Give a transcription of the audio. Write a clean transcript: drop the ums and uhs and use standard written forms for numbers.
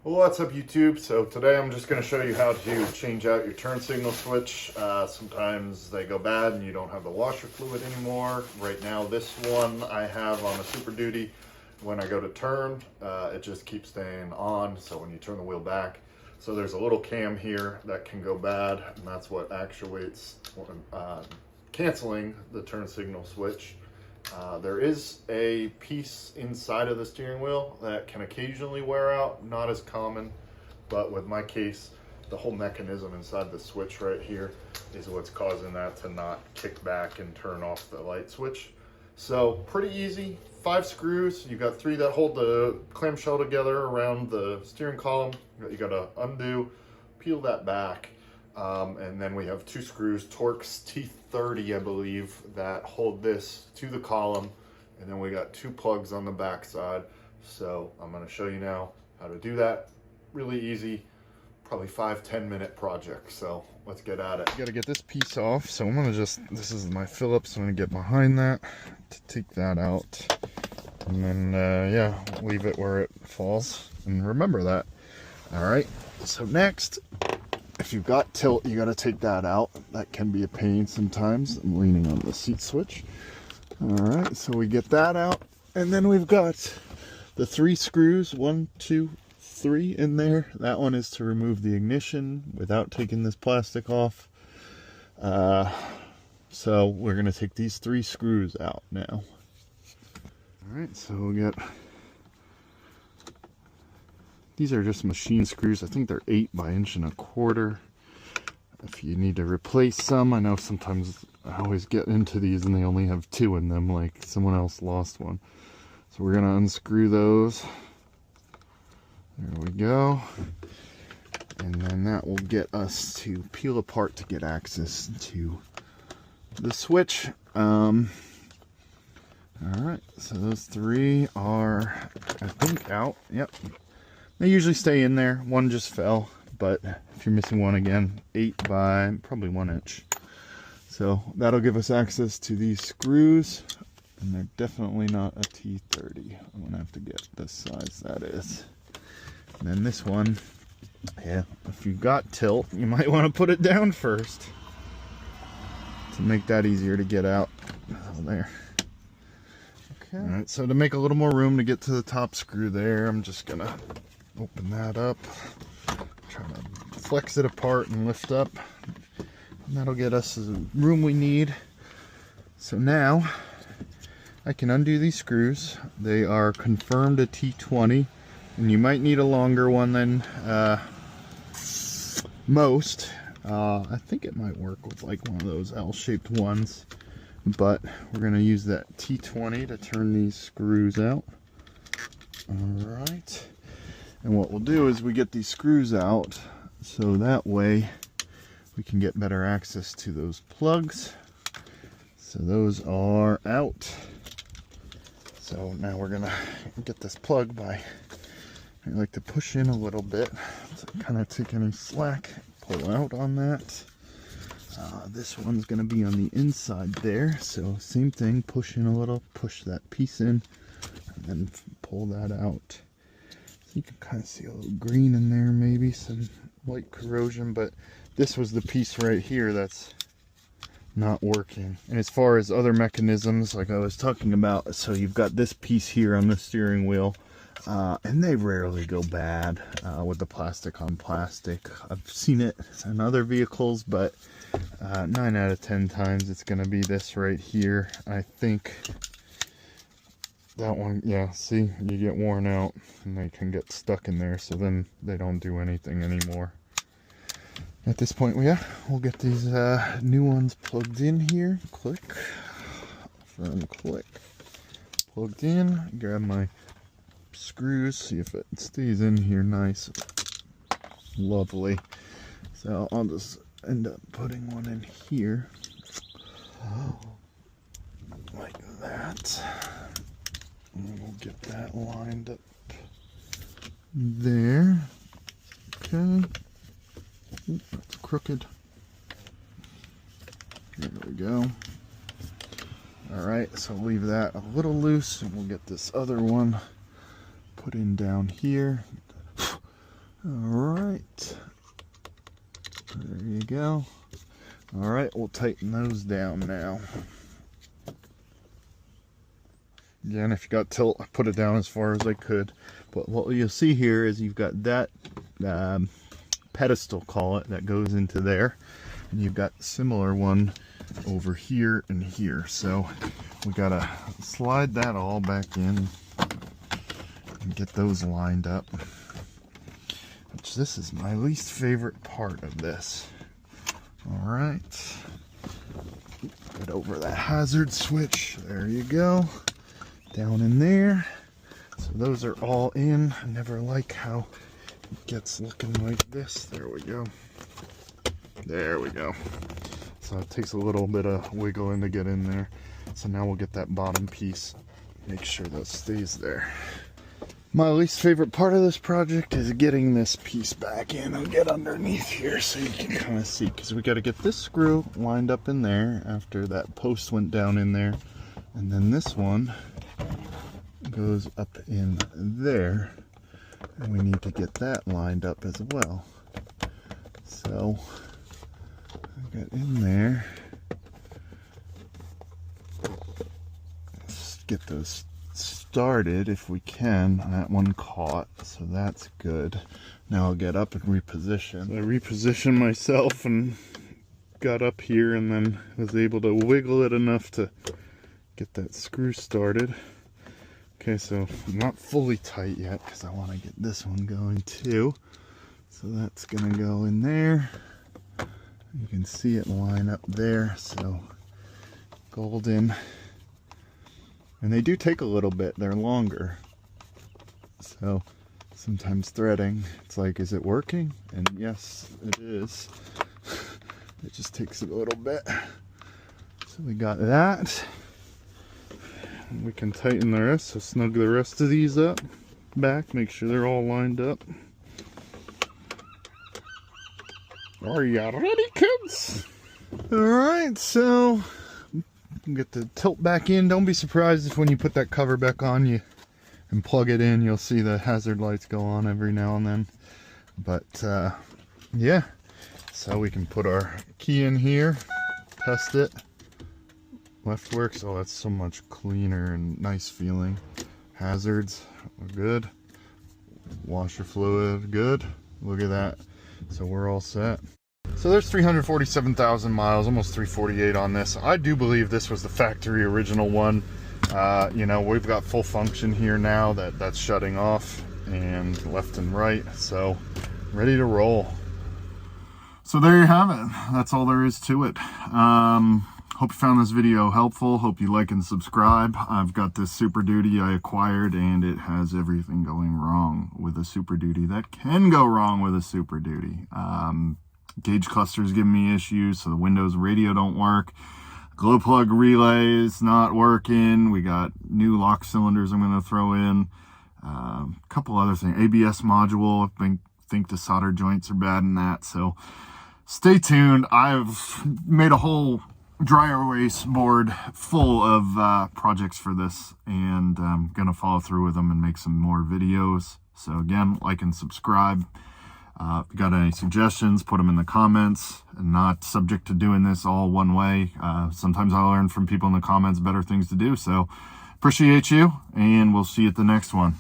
Well, what's up YouTube? So today I'm just going to show you how to change out your turn signal switch. Sometimes they go bad and you don't have the washer fluid anymore. Right now this one I have on a Super Duty. When I go to turn, it just keeps staying on, so when you turn the wheel back. So there's a little cam here that can go bad, and that's what actuates canceling the turn signal switch. There is a piece inside of the steering wheel that can occasionally wear out, not as common, but with my case, the whole mechanism inside the switch right here is what's causing that to not kick back and turn off the light switch. So pretty easy, 5 screws. You got 3 that hold the clamshell together around the steering column. You got to undo, peel that back. And then we have 2 screws, Torx T30 I believe, that hold this to the column, and then we got 2 plugs on the back side. So I'm going to show you now how to do that. Really easy, probably 5-10 minute project, so let's get at it. You got to get this piece off, so I'm going to this is my Phillips, I'm going to get behind that to take that out, and then yeah, leave it where it falls, and remember that. Alright, so next, if you've got tilt, you got to take that out. That can be a pain sometimes. I'm leaning on the seat switch. All right, so we get that out, and then we've got the 3 screws, 1, 2, 3 in there. That one is to remove the ignition without taking this plastic off. So we're gonna take these 3 screws out now. All right, so we'll get. These are just machine screws. I think they're 8 by 1.25 inches. If you need to replace some, I know sometimes I always get into these and they only have 2 in them, like someone else lost one. So we're gonna unscrew those. There we go. And then that will get us to peel apart to get access to the switch. All right, so those 3 are, I think, out. Yep. They usually stay in there. One just fell, but if you're missing one again, 8 by probably 1 inch. So that'll give us access to these screws, and they're definitely not a T30. I'm gonna have to get the size that is. And then this one, yeah, if you've got tilt, you might want to put it down first to make that easier to get out. Oh, there. Okay. All right, so to make a little more room to get to the top screw there, I'm just gonna open that up, try to flex it apart and lift up, and that'll get us the room we need. So now I can undo these screws. They are confirmed a T20, and you might need a longer one than most. I think it might work with like one of those L-shaped ones, but we're going to use that T20 to turn these screws out. All right. And what we'll do is we get these screws out, so that way we can get better access to those plugs. So those are out. So now we're gonna get this plug by, I like to push in a little bit to kind of take any slack, pull out on that. This one's gonna be on the inside there, so same thing, push in a little, push that piece in, and then pull that out. You can kind of see a little green in there, maybe some light corrosion, but this was the piece right here that's not working. And as far as other mechanisms, like I was talking about, so you've got this piece here on the steering wheel, and they rarely go bad with the plastic on plastic. I've seen it in other vehicles, but 9 out of 10 times it's going to be this right here. I think that one, yeah, see, you get worn out and they can get stuck in there, so then they don't do anything anymore. At this point, yeah, we'll get these new ones plugged in here. Click, firm click, plugged in. Grab my screws, see if it stays in here nice. Lovely. So I'll just end up putting one in here, like that. And we'll get that lined up there. Okay. Oop, that's crooked. There we go. Alright, so leave that a little loose, and we'll get this other one put in down here. Alright, there you go. Alright, we'll tighten those down now. Again, if you got tilt, I put it down as far as I could. But what you'll see here is you've got that pedestal, call it, that goes into there. And you've got a similar one over here and here. So we gotta slide that all back in and get those lined up. Which this is my least favorite part of this. Alright. Get over that hazard switch. There you go. Down in there. So those are all in. I never like how it gets looking like this. There we go. There we go. So it takes a little bit of wiggling to get in there. So now we'll get that bottom piece. Make sure that stays there. My least favorite part of this project is getting this piece back in. I'll get underneath here so you can kind of see, because we got to get this screw lined up in there after that post went down in there, and then this one goes up in there, and we need to get that lined up as well. So I got in there. Let's get those started if we can. That one caught, so that's good. Now I'll get up and reposition. So I repositioned myself and got up here, and then was able to wiggle it enough to get that screw started. Okay, so not fully tight yet because I want to get this one going too. So that's gonna go in there. You can see it line up there, so golden. And they do take a little bit, they're longer. So sometimes threading, it's like, is it working? And yes, it is. It just takes a little bit. So we got that. We can tighten the rest, so snug the rest of these up back, make sure they're all lined up. Are you ready, kids? Alright, so get the tilt back in. Don't be surprised if when you put that cover back on and plug it in, you'll see the hazard lights go on every now and then. But yeah, so we can put our key in here, test it. Left works. Oh, that's so much cleaner and nice feeling. Hazards, we're good. Washer fluid, good. Look at that. So we're all set. So there's 347,000 miles, almost 348 on this. I do believe this was the factory original one. You know, we've got full function here now that's shutting off and left and right. So ready to roll. So there you have it. That's all there is to it. Hope you found this video helpful. Hope you like and subscribe. I've got this Super Duty I acquired, and it has everything going wrong with a Super Duty that can go wrong with a Super Duty. Gauge cluster's giving me issues, so the Windows radio don't work. Glow plug relay is not working. We got new lock cylinders I'm going to throw in. A couple other things. ABS module, I think the solder joints are bad in that. So stay tuned. I've made a whole dry erase board full of projects for this, and I'm going to follow through with them and make some more videos. So again, like and subscribe. If you got any suggestions, put them in the comments. And not subject to doing this all one way. Sometimes I learn from people in the comments better things to do. So appreciate you, and we'll see you at the next one.